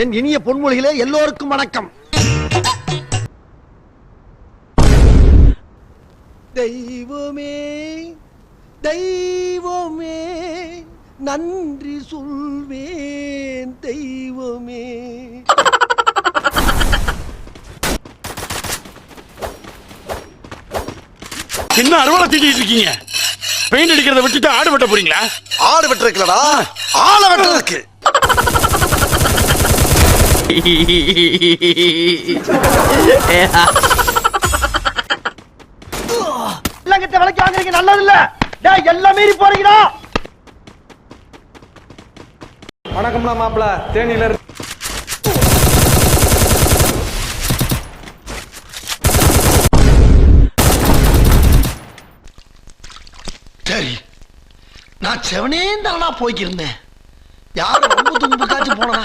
என் இனிய பொன்மொழிகளே எல்லோருக்கும் வணக்கம். தெய்வமே தெய்வமே நன்றி சொல்வேன் தெய்வமே. என்ன அறுவடை தூக்கிட்டு இருக்கீங்க? பெயிண்ட் அடிக்கிறத விட்டுட்டு ஆடு வெட்ட போறீங்களா? ஆடு வெட்டுறதுலடா, ஆளை வெட்டுறதுக்கு. இல்லங்கிட்ட விலைக்கு வாங்குறீங்க நல்லது இல்ல. டேய் எல்லாம் மீறி போறீங்கடா. வணக்கம்லாம் மாப்பிள, தேனியில இருக்கு. சரி, நான் செவனே தானா போய்க்கிருந்தேன். யாரும் ரொம்ப தும்பு காய்ச்சி போனா